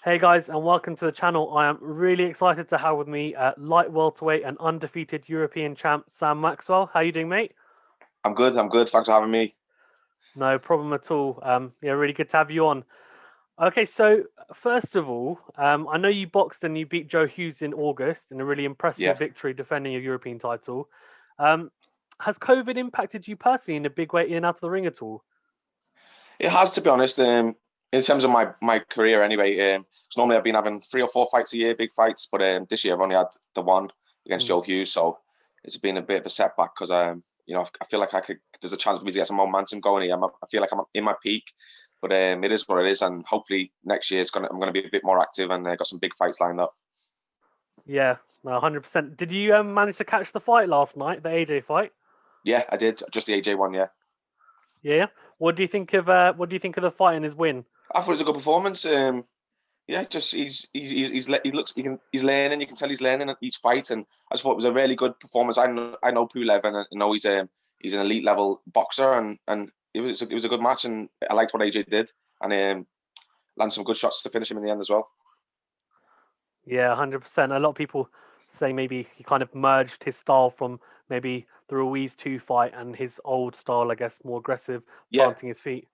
Hey guys, and welcome to the channel. I am really excited to have with me light welterweight and undefeated European champ Sam Maxwell. How you doing, mate? I'm good. I'm good. Thanks for having me. No problem at all. Yeah, really good to have you on. Okay, so first of all, I know you boxed and you beat Joe Hughes in August in a really impressive Yeah, victory defending your European title. Um, has COVID impacted you personally in a big way in and out of the ring at all? it has to be honest. In terms of my career anyway. 'Cause normally I've been having 3 or 4 fights a year, big fights, but this year I've only had the one against Mm. Joe Hughes, so it's been a bit of a setback because I feel like I could. There's a chance for me to get some momentum going here. I feel like I'm in my peak, but it is what it is, and hopefully next year I'm gonna be a bit more active and got some big fights lined up. Yeah, no, 100%. Did you manage to catch the fight last night, the AJ fight? Yeah, I did just the AJ one. Yeah. Yeah. What do you think of the fight and his win? I thought it was a good performance. Yeah, just he looks he's learning. You can tell he's learning at each fight, and I just thought it was a really good performance. I know Pulev, and I know he's an elite level boxer, and it was a good match, and I liked what AJ did, and landed some good shots to finish him in the end as well. Yeah, 100%. A lot of people say maybe he kind of merged his style from maybe the Ruiz 2 fight and his old style, I guess, more aggressive, Yeah, planting his feet.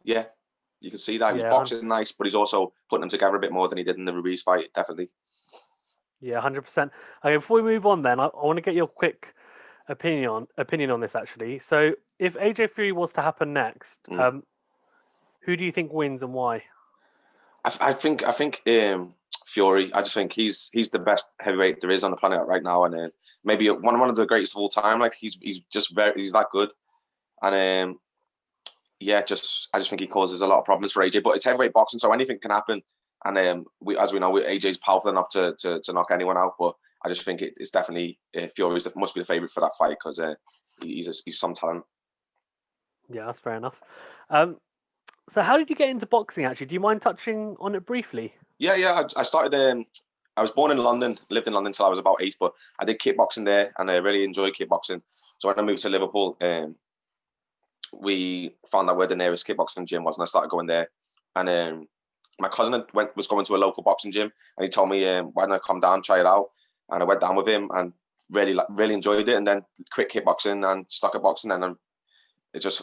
yeah, you can see that he was Yeah, boxing nice, but he's also putting them together a bit more than he did in the Ruiz fight. Definitely. yeah, 100%. Okay, before we move on, then I want to get your quick opinion on this actually. So, if AJ Fury was to happen next, Mm. who do you think wins and why? I think Fury. I just think he's the best heavyweight there is on the planet right now, and maybe one of the greatest of all time. Like he's that good, and yeah, I just think he causes a lot of problems for AJ. But it's heavyweight boxing, so anything can happen. And as we know, AJ's powerful enough to knock anyone out. But I just think it's definitely Fury's must be the favorite for that fight because he's some talent. Yeah, that's fair enough. Um, so how did you get into boxing actually? Do you mind touching on it briefly? Yeah, yeah. I started. I was born in London, lived in London until I was about 8, but I did kickboxing there, and I really enjoyed kickboxing. So when I moved to Liverpool, we found out where the nearest kickboxing gym was, and I started going there. And my cousin was going to a local boxing gym, and he told me, "Why don't I come down, try it out?" And I went down with him, and really enjoyed it. And then quit kickboxing and stuck at boxing, and I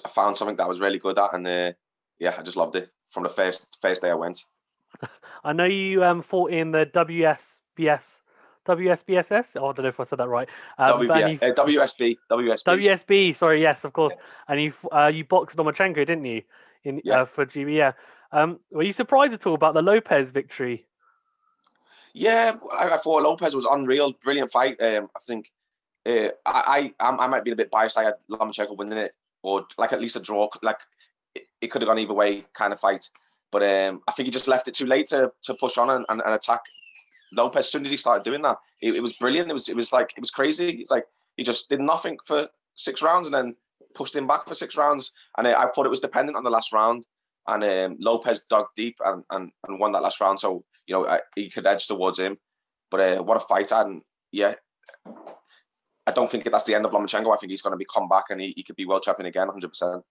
found something that I was really good at, and yeah, I just loved it from the first day I went. I know you fought in the WSBSS. Oh, I don't know if I said that right. But and WBF, you WSB. WSB, sorry, yes, of course. And you boxed Lomachenko, didn't you? In Yeah, for GB, yeah. Were you surprised at all about the Lopez victory? yeah. I thought Lopez was unreal, brilliant fight. I think I might be a bit biased. I had Lomachenko winning it, or like at least a draw. Like it could have gone either way, kind of fight. But I think he just left it too late to push on and attack Lopez. As soon as he started doing that, it was brilliant. It was crazy. It's like he just did nothing for 6 rounds and then pushed him back for 6 rounds. And I thought it was dependent on the last round. And Lopez dug deep and won that last round. So he could edge towards him. But what a fight! And yeah, I don't think that's the end of Lomachenko. I think he's going to be come back and he could be world champion again, 100%.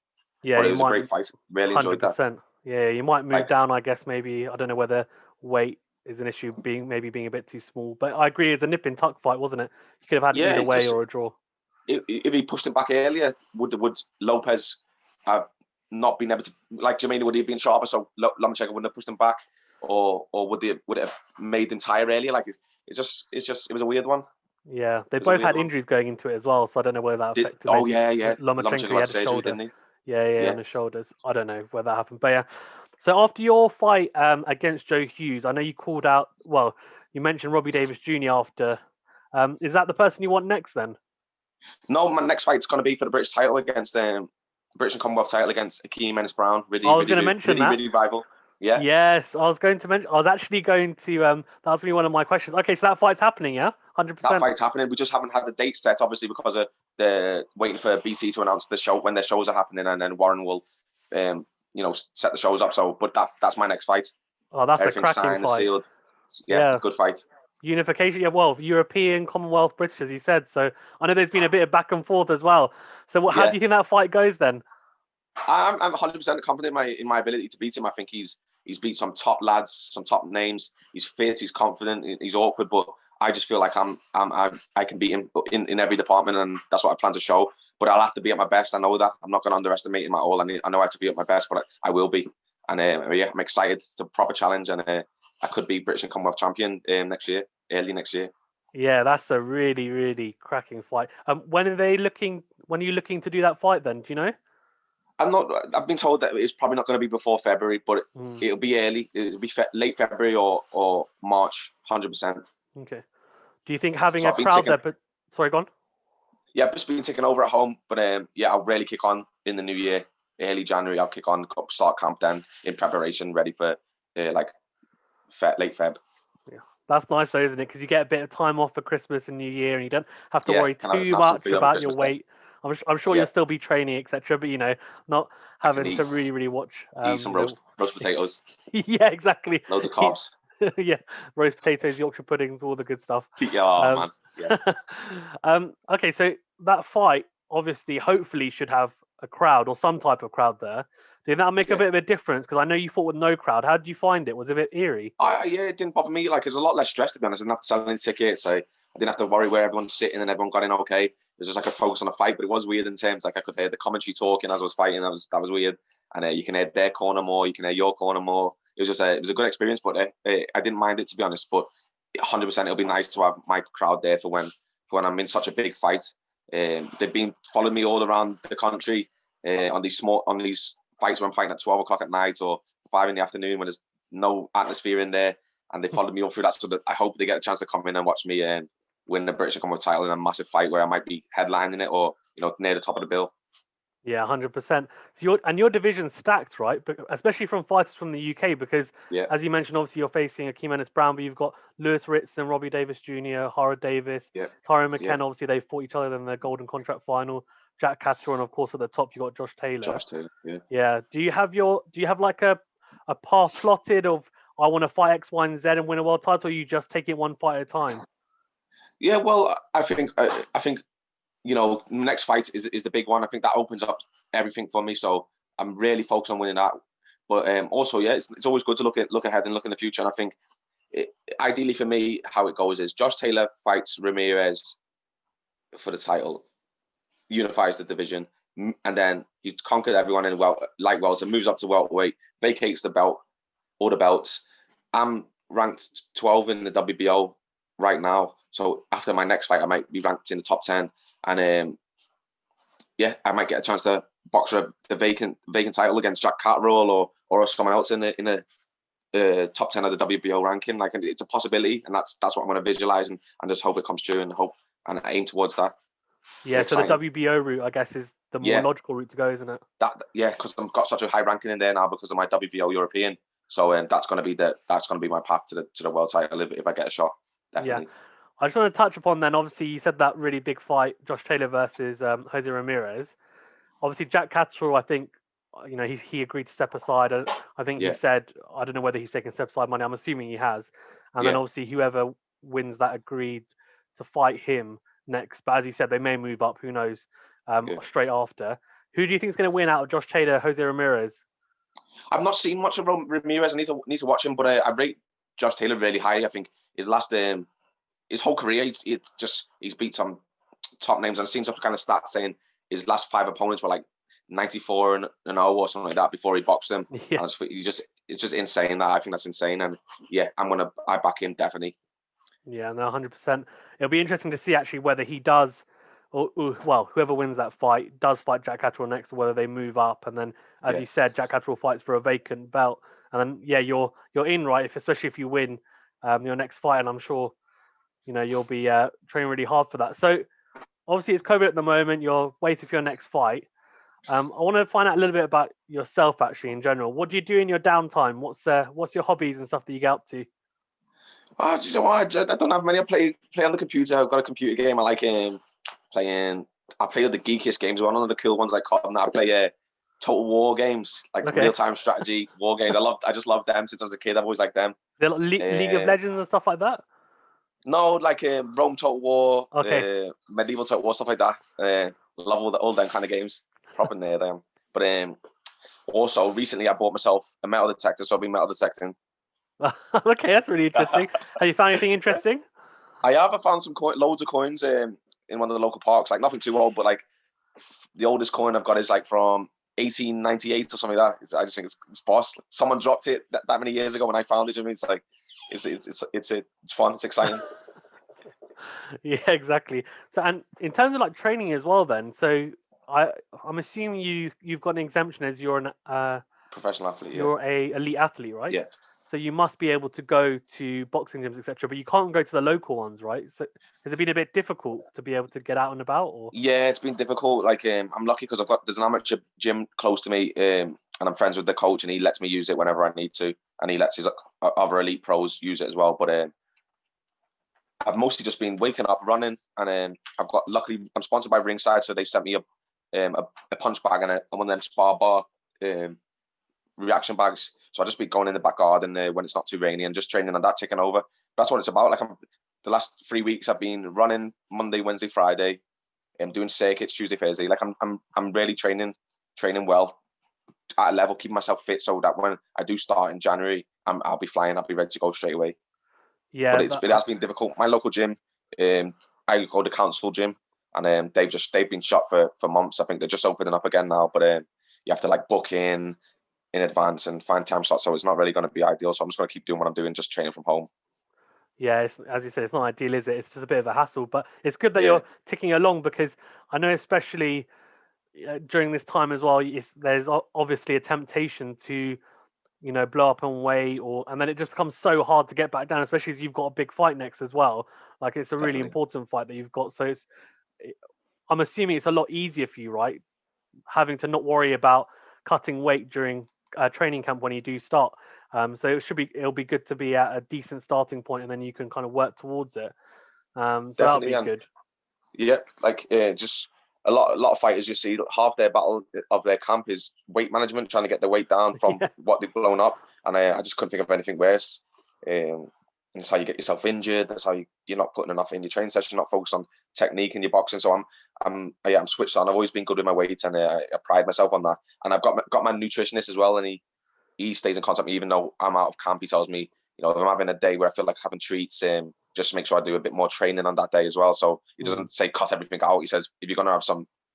Yeah, But it you was a might great fight. Really enjoyed that. 100%. Yeah, you might move Like, down. I guess maybe I don't know whether weight is an issue, being a bit too small. But I agree, it's a nip and tuck fight, wasn't it? You could have had it yeah, either way or a draw. if he pushed him back earlier, would Lopez have not been able to, like Jermaine, would he have been sharper? So Lomachenko wouldn't have pushed him back, or would it have made him tire earlier? Like it was a weird one. Yeah, they It was a both weird had one. injuries going into it as well, so I don't know whether that affected maybe Yeah, yeah. Lomachenko. He Lomachenko had had a surgery, shoulder. didn't he? Yeah, yeah, on Yeah. the shoulders. I don't know whether that happened, but yeah. So after your fight against Joe Hughes, I know you called out. Well, you mentioned Robbie Davis Jr. after. Is that the person you want next then? No, my next fight's going to be for the British title against British and Commonwealth title against Akeem Ennis-Brown. I Really, was going to really, mention really, that. really rival. Yeah, Yes, I was going to mention. I was actually going to. That was going to be one of my questions. Okay, so that fight's happening, yeah, hundred that percent. fight's happening. We just haven't had the date set, obviously, because of the waiting for BT to announce the show when their shows are happening, and then Warren will, set the shows up. So, but that's my next fight. Oh, that's a Everything's cracking signed and fight. sealed. Yeah, it's a Yeah, good fight. unification. Yeah, well, European, Commonwealth, British, as you said. So I know there's been a bit of back and forth as well. So how do Yeah, you think that fight goes then? I'm 100% confident in my ability to beat him. I think he's He's beat some top lads, some top names. He's fit, he's confident, he's awkward, but I just feel like I can beat him in every department, and that's what I plan to show. But I'll have to be at my best. I know that. I'm not going to underestimate him at all. I know I have to be at my best, but I will be. And yeah, I'm excited. It's a proper challenge, and I could be British and Commonwealth champion next year, early next year. Yeah, that's a really, really cracking fight. When are you looking to do that fight then? Do you know? I've been told that it's probably not going to be before February, but it'll be early. It'll be late February or March, 100%. Okay. Do you think having a crowd there? But sorry, go on. Yeah, I've just been taking over at home, but yeah, I'll really kick on in the new year, early January. I'll kick on, start camp then in preparation, ready for late Feb. Yeah, that's nice though, isn't it? Because you get a bit of time off for Christmas and New Year, and you don't have to worry too much about your weight. I'm sure you'll still be training, etc. But not having to really watch. Eat some roast potatoes. Yeah, exactly. Loads of carbs. Yeah, roast potatoes, Yorkshire puddings, all the good stuff. Yeah, man. Yeah. Okay, so that fight obviously, hopefully, should have a crowd or some type of crowd there. Do you think that'll make a bit of a difference? Because I know you fought with no crowd. How did you find it? Was it a bit eerie? Yeah, it didn't bother me. Like, it was a lot less stress, to be honest. I didn't have to sell any tickets. I didn't have to worry where everyone's sitting and everyone got in okay. It was just like a focus on the fight, but it was weird in terms like I could hear the commentary talking as I was fighting. That was weird. And you can hear their corner more, you can hear your corner more. It was a good experience, but I didn't mind it, to be honest. But 100%, it'll be nice to have my crowd there for when I'm in such a big fight. They've been following me all around the country on these fights when I'm fighting at 12 o'clock at night or 5 in the afternoon when there's no atmosphere in there, and they followed me all through that. So that I hope they get a chance to come in and watch me win the British Commonwealth title in a massive fight where I might be headlining it or near the top of the bill. Yeah, 100%. So your division's stacked, right? But especially from fighters from the UK, because as you mentioned, obviously you're facing Akeem Ennis-Brown, but you've got Lewis Ritson, Robbie Davis Jr., Hara Davis, Tyrone McKenna. Obviously they fought each other in the Golden Contract final. Jack Catterall, and of course at the top you got Josh Taylor. Yeah. Do you have like a path plotted of I want to fight X, Y, and Z and win a world title, or you just take it one fight at a time? Yeah, well, I think next fight is the big one. I think that opens up everything for me. So I'm really focused on winning that. But also, it's always good to look ahead and look in the future. And I think ideally for me, how it goes is Josh Taylor fights Ramirez for the title, unifies the division, and then he's conquered everyone in light welter, moves up to welterweight, vacates the belt, all the belts. I'm ranked 12 in the WBO right now. So after my next fight, I might be ranked in the top 10. And I might get a chance to box for the vacant title against Jack Catterall or someone else in the top 10 of the WBO ranking. Like, it's a possibility, and that's what I'm going to visualize and just hope it comes true and aim towards that. Yeah, so the WBO route, I guess, is the more logical route to go, isn't it? Because I've got such a high ranking in there now because of my WBO European. So that's going to be my path to the world title if I get a shot. Definitely. Yeah. I just want to touch upon then, obviously, you said that really big fight, Josh Taylor versus Jose Ramirez. Obviously, Jack Catterall, I think, he agreed to step aside. I think he said, I don't know whether he's taken step aside money. I'm assuming he has. And then obviously whoever wins that agreed to fight him next. But as you said, they may move up, who knows, straight after. Who do you think is going to win out of Josh Taylor, Jose Ramirez? I've not seen much of Ramirez. I need to watch him, but I rate Josh Taylor really high. I think his whole career, he's beat some top names. I've seen some kind of stats saying his last 5 opponents were like 94 and 0 or something like that before he boxed them. Yeah. And it's just insane. That I think that's insane. And I back him definitely. Yeah, no, 100%. It'll be interesting to see actually whether he does, or whoever wins that fight does fight Jack Catterall next, or whether they move up. And then, as you said, Jack Catterall fights for a vacant belt. And then, you're in, right? Especially if you win your next fight, and I'm sure you'll be training really hard for that. So obviously it's COVID at the moment. You're waiting for your next fight. I want to find out a little bit about yourself actually in general. What do you do in your downtime? What's your hobbies and stuff that you get up to? You know what? I don't have many. I play on the computer. I've got a computer game. I like playing. I play the geekiest games. One of the cool ones I call them. I play Total War games, like real-time strategy war games. I just love them since I was a kid. I've always liked them. They're like League of Legends and stuff like that. No, like Rome Total War, Medieval Total War, stuff like that. Love all them kind of games. Proper near them. But Also, recently I bought myself a metal detector, so I've been metal detecting. Okay, that's really interesting. Have you found anything interesting? I found some loads of coins in one of the local parks. Like nothing too old, but like the oldest coin I've got is like from 1898 or something like that. I just think it's boss. Someone dropped it that many years ago when I found it. I mean, it's like it's fun. It's exciting. Yeah, exactly. So, and in terms of like training as well, then, so I'm assuming you've got an exemption as you're an Professional athlete. Yeah. you're a elite athlete, right? Yeah. So you must be able to go to boxing gyms, etc. But you can't go to the local ones, right? So has it been a bit difficult to be able to get out and about, or? Yeah, it's been difficult. Like I'm lucky because there's an amateur gym close to me, and I'm friends with the coach, and he lets me use it whenever I need to, and he lets his other elite pros use it as well. But I've mostly just been waking up, running, and luckily I'm sponsored by Ringside, so they sent me a punch bag and one of them spar bar reaction bags. So I just be going in the back garden when it's not too rainy and just training on that, taking over. That's what it's about. Like the last 3 weeks I've been running Monday, Wednesday, Friday. I'm doing circuits Tuesday, Thursday. Like I'm really training well at a level, keeping myself fit so that when I do start in January, I'll be flying. I'll be ready to go straight away. Yeah, but it has been difficult. My local gym, I go to council gym, and they've been shut for months. I think they're just opening up again now, but you have to like book in advance and find time slots. So it's not really going to be ideal. So I'm just going to keep doing what I'm doing, just training from home. Yeah, as you said, it's not ideal, is it? It's just a bit of a hassle, but it's good that Yeah. you're ticking along, because I know, especially during this time as well, there's obviously a temptation to, blow up on weight, and then it just becomes so hard to get back down, especially as you've got a big fight next as well. Like, it's a really Definitely. important fight that you've got. So I'm assuming it's a lot easier for you, right? Having to not worry about cutting weight during training camp when you do start. So it'll be good to be at a decent starting point, and then you can kind of work towards it. So that'll be good. Yeah, like just a lot of fighters, you see half their battle of their camp is weight management, trying to get the weight down from what they've blown up, and I just couldn't think of anything worse. That's how you get yourself injured. That's how you're not putting enough in your training session, not focused on technique in your boxing. So I'm switched on. I've always been good with my weight, and I pride myself on that. And I've got my nutritionist as well, and he stays in contact with me even though I'm out of camp. He tells me, if I'm having a day where I feel like having treats, just to make sure I do a bit more training on that day as well. So he doesn't say cut everything out. He says, if you're going to have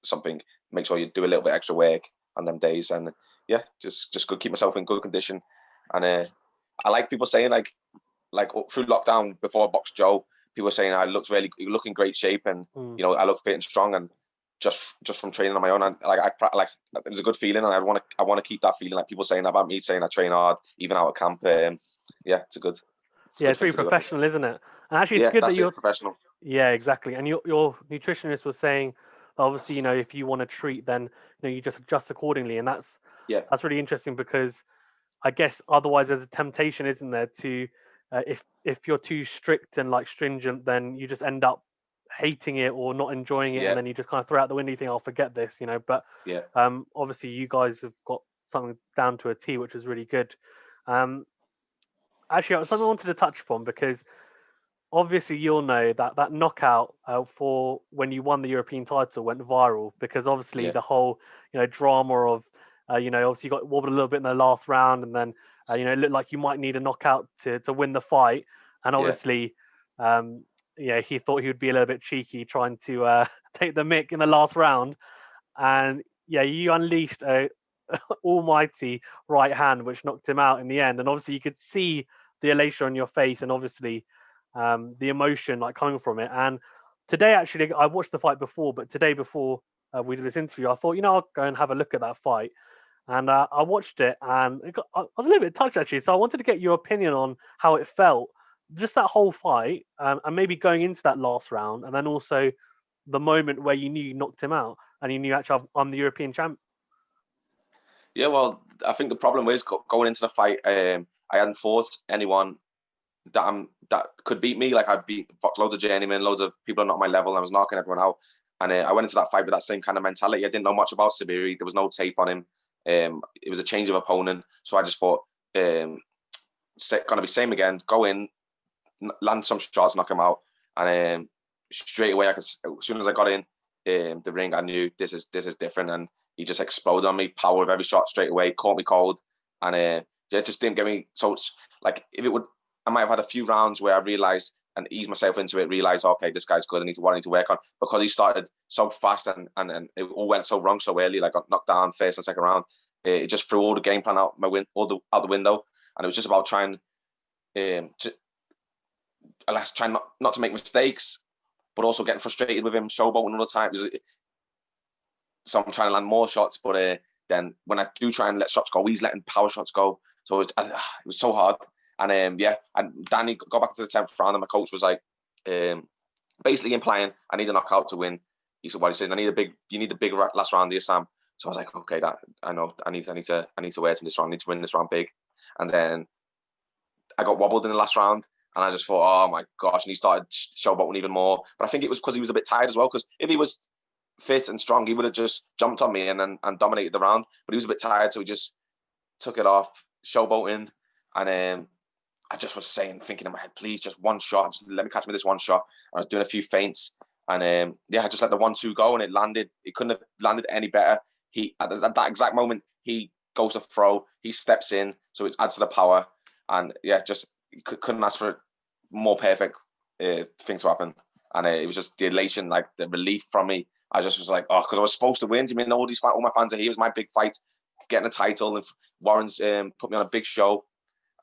something, make sure you do a little bit extra work on them days. And yeah, just good, keep myself in good condition. And I like people saying like through lockdown before I boxed Joe, people were saying you look in great shape, and I look fit and strong, and just from training on my own, and it was a good feeling, and I want to keep that feeling. Like people saying about me, saying I train hard even out of camp. Yeah, it's good. It's pretty professional, isn't it? And actually, it's good that you're professional. Yeah, exactly. And your nutritionist was saying, obviously, if you want to treat, then you just adjust accordingly, and that's really interesting, because I guess otherwise there's a temptation, isn't there, to if you're too strict and like stringent, then you just end up hating it or not enjoying it, and then you just kind of throw out the window. You think, I'll forget this, But obviously, you guys have got something down to a T, which is really good. Actually, something I wanted to touch upon, because obviously you'll know that knockout for when you won the European title went viral, because obviously the whole drama of obviously you got wobbled a little bit in the last round, and then it looked like you might need a knockout to win the fight, and obviously he thought he would be a little bit cheeky trying to take the mick in the last round, and you unleashed a almighty right hand which knocked him out in the end, and obviously you could see the elation on your face, and obviously the emotion like coming from it. And today, actually, I watched the fight before, but today before we did this interview, I thought, I'll go and have a look at that fight. And I watched it, and I was a little bit touched, actually. So I wanted to get your opinion on how it felt, just that whole fight, and maybe going into that last round, and then also the moment where you knew you knocked him out, and you knew, actually, I'm the European champ. Yeah, well, I think the problem is going into the fight, I hadn't fought anyone that could beat me. Like I'd boxed loads of journeymen, loads of people not my level, and I was knocking everyone out. And I went into that fight with that same kind of mentality. I didn't know much about Sabiri. There was no tape on him. It was a change of opponent, so I just thought, going to be same again. Go in, land some shots, knock him out, and straight away, as soon as I got in the ring, I knew this is different. And he just exploded on me. Power of every shot straight away, caught me cold, and it just didn't get me. So it's like if it would, I might have had a few rounds where I realized and eased myself into it, realized, okay, this guy's good. I need to work on, because he started so fast and it all went so wrong so early. Like, got knocked down first and second round. It just threw all the game plan out out the window, and it was just about trying trying not to make mistakes, but also getting frustrated with him, showboating all the time. So I'm trying to land more shots, but then when I do try and let shots go, he's letting power shots go. So it was so hard. And and Danny got back to the 10th round, and my coach was like, basically implying I need a knockout to win. He said, "What he said, you need the big last round here, Sam." So I was like, "Okay, that I know. I need to wear it in this round. I need to win this round big." And then I got wobbled in the last round, and I just thought, "Oh my gosh!" And he started showboating even more. But I think it was because he was a bit tired as well. Because if he was fit and strong, he would have just jumped on me and dominated the round. But he was a bit tired, so he just took it off, showboating, and I just was thinking in my head, please, just one shot. Just let me catch me this one shot. I was doing a few feints, and I just let the 1-2 go, and it landed. It couldn't have landed any better. At that exact moment, he goes to throw. He steps in, so it adds to the power, and just couldn't ask for more perfect thing to happen. And it was just the elation, like the relief from me. I just was like, oh, because I was supposed to win. Do you mean all my fans are here? It was my big fight, getting a title, and Warren's put me on a big show.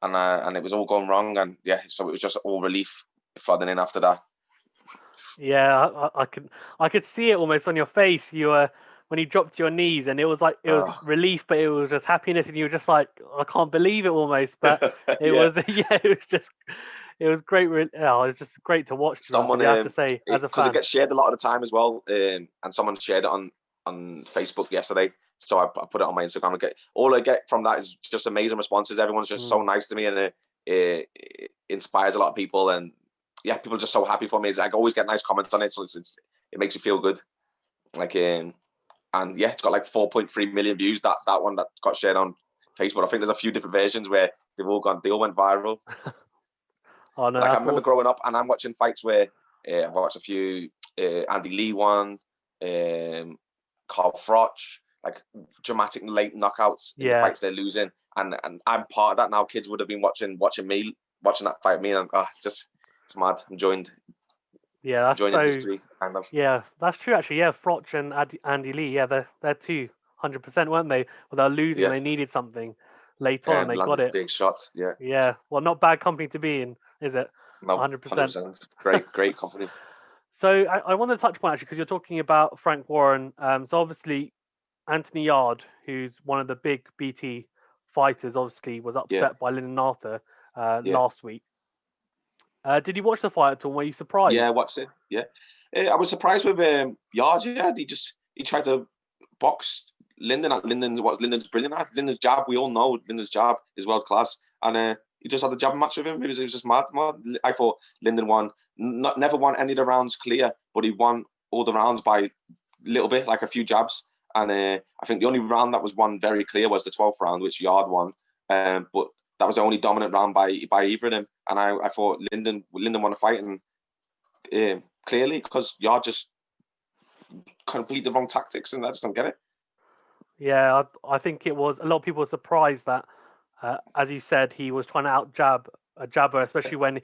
And it was all going wrong, and so it was just all relief flooding in after that. Yeah, I could see it almost on your face. You were when you dropped to your knees, and it was relief, but it was just happiness, and you were just like, I can't believe it almost. But it was it was great. It was just great to watch. Someone, you have to say, as a fan, because it gets shared a lot of the time as well, and someone shared it on Facebook yesterday. So I put it on my Instagram. All I get from that is just amazing responses. Everyone's just so nice to me, and it inspires a lot of people. And people are just so happy for me. I always get nice comments on it, so it makes me feel good. Like and it's got like 4.3 million views. That one that got shared on Facebook. I think there's a few different versions where they all went viral. Oh no! Like, I remember growing up, and I'm watching fights where I've watched a few Andy Lee one, Carl Froch. Like dramatic late knockouts in the fights they're losing, and I'm part of that now. Kids would have been watching that fight me, and it's mad. I'm joined. Yeah, that's joined in history, kind of. Yeah, that's true actually. Yeah, Froch and Andy Lee. Yeah, they're 200%, weren't they? Well, they're losing. They needed something late on, and they got it. Big shots. Yeah. Yeah. Well, not bad company to be in, is it? No, 100%. Great company. So I want to touch upon actually, because you're talking about Frank Warren. So obviously, Anthony Yarde, who's one of the big BT fighters, obviously was upset by Lyndon Arthur last week. Did you watch the fight at all? Were you surprised? Yeah, I watched it. Yeah, I was surprised with Yarde. Yeah, he tried to box Lyndon. Lyndon's brilliant at. Lyndon's jab, we all know Lyndon's jab is world class, and he just had the jab match with him. It was just mad. I thought Lyndon won. Never won any of the rounds clear, but he won all the rounds by a little bit, like a few jabs. And I think the only round that was won very clear was the 12th round, which Yarde won. But that was the only dominant round by either of them. And I thought Lyndon won the fight, and clearly, because Yarde just complete the wrong tactics, and I just don't get it. Yeah, I think it was a lot of people were surprised that, as you said, he was trying to out jab a jabber, especially when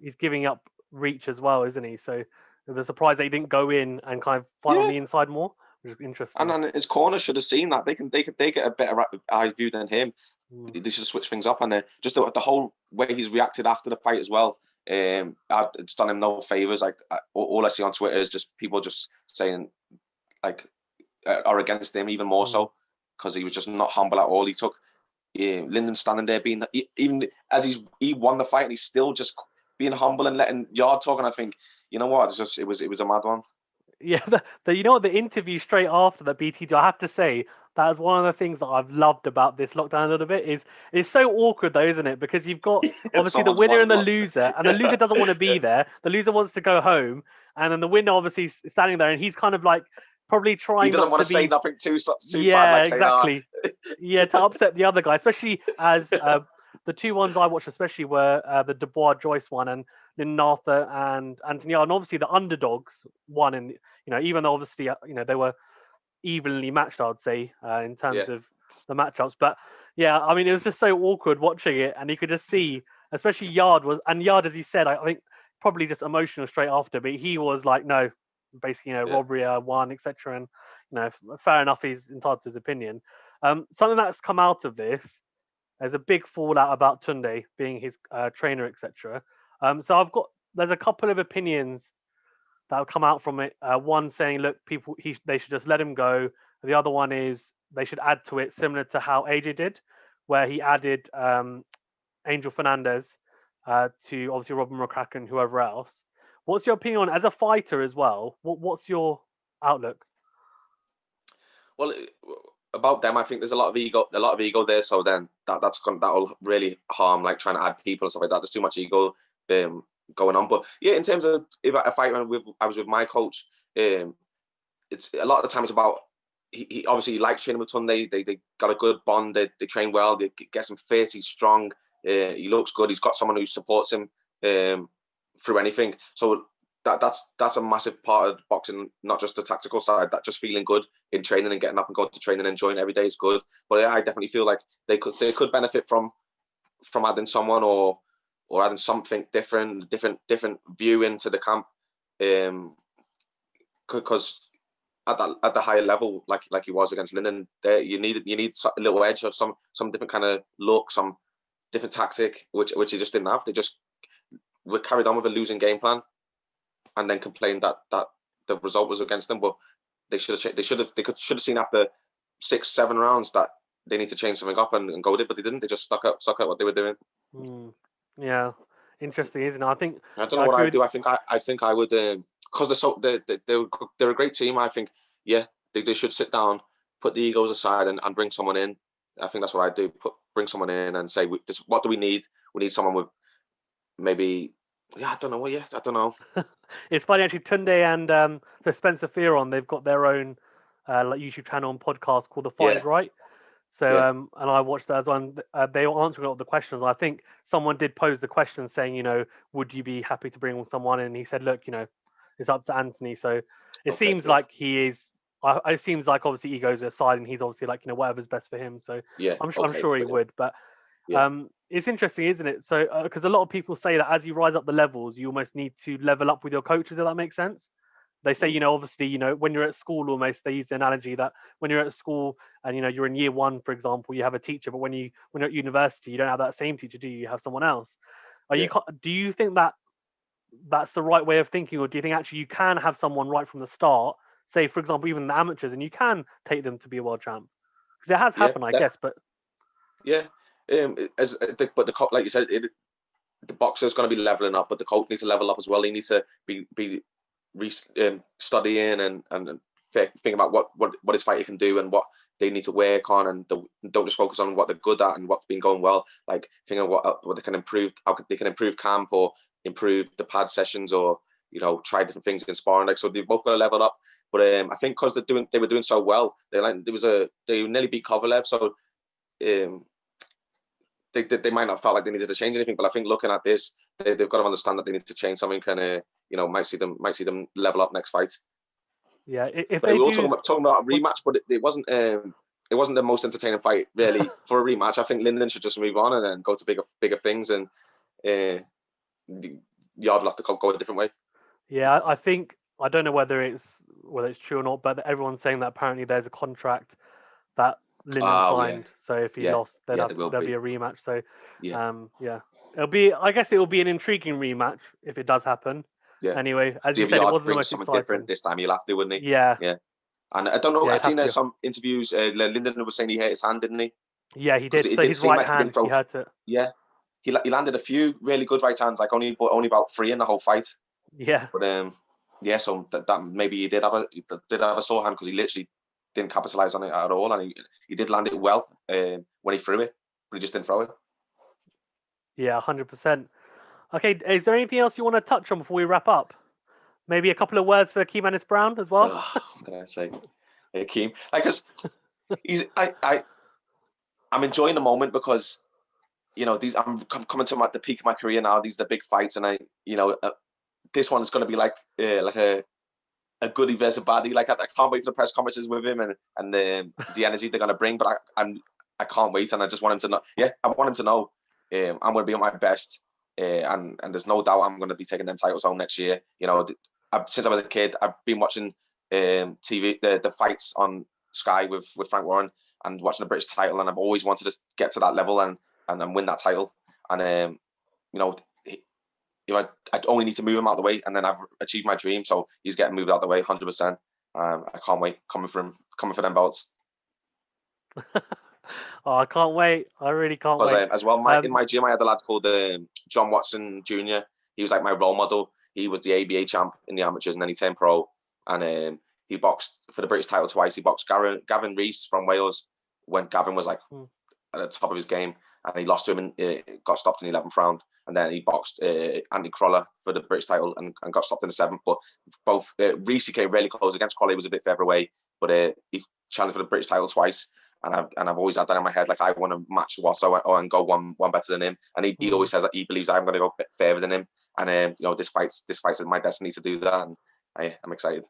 he's giving up reach as well, isn't he? So they're surprised that he didn't go in and kind of fight on the inside more, which is interesting. And then his corner should have seen that. They get a better eye view than him. They should switch things up, and just the whole way he's reacted after the fight as well. It's done him no favors. Like, all I see on Twitter is just people just saying like are against him even more so, because he was just not humble at all. He took Lyndon standing there being even as he won the fight, and he's still just being humble and letting Yarde talk. And I think, you know what, it was a mad one. Yeah, you know what, the interview straight after that BT, I have to say, that is one of the things that I've loved about this lockdown a little bit. Is it's so awkward though, isn't it? Because you've got obviously the winner and the loser, and the loser doesn't want to be there. The loser wants to go home, and then the winner obviously is standing there, and he's kind of like probably trying. He doesn't want to say nothing too yeah, bad. Like exactly. Yeah, to upset the other guy, especially as the two ones I watched, especially were the Dubois Joyce one and Lyndon Arthur and Anthony Yarde, and obviously the underdogs won. And even though obviously they were evenly matched, I'd say, in Yeah. terms of the matchups. But yeah, I mean, it was just so awkward watching it, and you could just see, especially Yarde, as he said, I think probably just emotional straight after, but he was like, no, basically, Yeah. robbery won, etc. And fair enough, he's entitled to his opinion. Something that's come out of this, there's a big fallout about Tunde being his trainer, etc. So there's a couple of opinions that have come out from it. One saying, look, they should just let him go. The other one is they should add to it, similar to how AJ did, where he added Angel Fernandez to obviously Robin McCracken and whoever else. What's your opinion on, as a fighter as well? What's your outlook? Well, about them, I think there's a lot of ego there. So then that'll really harm, like trying to add people and stuff like that. There's too much ego going on. But yeah, in terms of if I was with my coach, it's a lot of the time it's about he obviously likes training with Tunde. They got a good bond. They train well. They get him fit. He's strong. He looks good. He's got someone who supports him through anything. So that's a massive part of boxing, not just the tactical side. That just feeling good in training and getting up and going to training and enjoying every day is good. But yeah, I definitely feel like they could benefit from adding someone or adding something different view into the camp. Because at the higher level, like he was against Lyndon, there you need a little edge or some different kind of look, some different tactic, which he just didn't have. They just were carried on with a losing game plan, and then complained that the result was against them. But they should have seen after 6-7 rounds that they need to change something up and go with it, but they didn't. They just stuck out what they were doing. Yeah, interesting, isn't it? I don't know what I'd do. I think I would, because they're a great team. I think they should sit down, put the egos aside, and bring someone in. I think that's what I'd do. Bring someone in and say, what do we need? We need someone with maybe. Yeah, I don't know. Yeah, I don't know. It's funny actually. Tunde and so Spencer Fearon, they've got their own like YouTube channel and podcast called The Fight Is Right. So and I watched that as well. And, they were answering all the questions. I think someone did pose the question saying, would you be happy to bring someone in? And he said, look, it's up to Anthony. So it seems like he is. It seems like obviously egos aside, and he's obviously like whatever's best for him. So I'm sure he would. But it's interesting, isn't it? So because a lot of people say that as you rise up the levels, you almost need to level up with your coaches. If that makes sense. They say, obviously, when you're at school, almost they use the analogy that when you're at school and you're in year 1, for example, you have a teacher, but when you're at university, you don't have that same teacher, do you? You have someone else. Do you think that that's the right way of thinking, or do you think actually you can have someone right from the start, say for example, even the amateurs, and you can take them to be a world champ? Because it has happened, I guess. But the coach, like you said, the boxer's going to be leveling up, but the coach needs to level up as well. He needs to be studying and think about what his fighter can do and what they need to work on, and don't just focus on what they're good at and what's been going well. Like think of what they can improve, how they can improve camp or improve the pad sessions, or try different things in sparring. Like, so they've both got to level up. But I think because they were doing so well, they nearly beat Kovalev. So they might not felt like they needed to change anything, but I think looking at this, they've got to understand that they need to change something, and might see them level up next fight. Yeah, if we were talking about a rematch, but it wasn't the most entertaining fight really for a rematch. I think Lyndon should just move on and then go to bigger things, and Yarde will have to go a different way. Yeah, I think, I don't know whether it's true or not, but everyone's saying that apparently there's a contract that Lyndon signed. Yeah. So if he lost, then there'll be a rematch. So I guess it will be an intriguing rematch if it does happen. Yeah. Anyway, as you said, it wasn't the most exciting. Different this time. He'll have to, wouldn't he? Yeah. Yeah. And I don't know. I've seen some interviews. Lyndon was saying he hurt his hand, didn't he? Yeah, he did. So his right hand, he hurt it. Yeah. He landed a few really good right hands, like only about 3 in the whole fight. Yeah. But so that maybe he did have a sore hand because he literally didn't capitalize on it at all, and he did land it well when he threw it, but he just didn't throw it. Yeah, 100%. Okay, is there anything else you want to touch on before we wrap up? Maybe a couple of words for Akeem Ennis-Brown as well. What can I say, Akeem? Because I'm enjoying the moment because I'm coming to the peak of my career now. These are the big fights, and this one's going to be like a a goodie versus baddie. Like I can't wait for the press conferences with him and the energy they're gonna bring. But I can't wait, and I just want him to know. Yeah, I want him to know I'm gonna be at my best, and there's no doubt I'm gonna be taking them titles home next year. You know, since I was a kid, I've been watching TV the fights on Sky with Frank Warren and watching the British title, and I've always wanted to get to that level and win that title. And you know, I only need to move him out of the way, and then I've achieved my dream. So he's getting moved out of the way, 100%. I can't wait coming for them belts. Oh, I can't wait. I really can't wait. As well, in my gym, I had a lad called John Watson Jr. He was like my role model. He was the ABA champ in the amateurs, and then he turned pro. And he boxed for the British title twice. He boxed Gavin Rees from Wales when Gavin was like at the top of his game, and he lost to him and got stopped in the 11th round. And then he boxed Andy Croller for the British title and got stopped in the 7th. But both Rees came really close against Croller. He was a bit further away, but he challenged for the British title twice. And I've always had that in my head, like I want to match Watso and go one better than him. And he always says that he believes I'm going to go further than him. And you know, this fight's my destiny to do that, and I'm excited.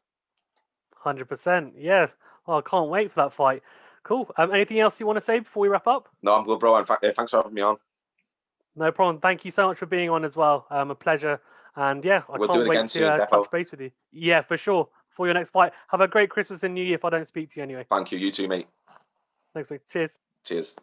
100%, yeah. Oh, I can't wait for that fight. Cool. Anything else you want to say before we wrap up? No, I'm good, bro. And thanks for having me on. No problem. Thank you so much for being on as well. A pleasure. And yeah, I can't wait to touch base with you. Yeah, for sure. For your next fight. Have a great Christmas and New Year if I don't speak to you anyway. Thank you. You too, mate. Thanks, mate. Cheers. Cheers.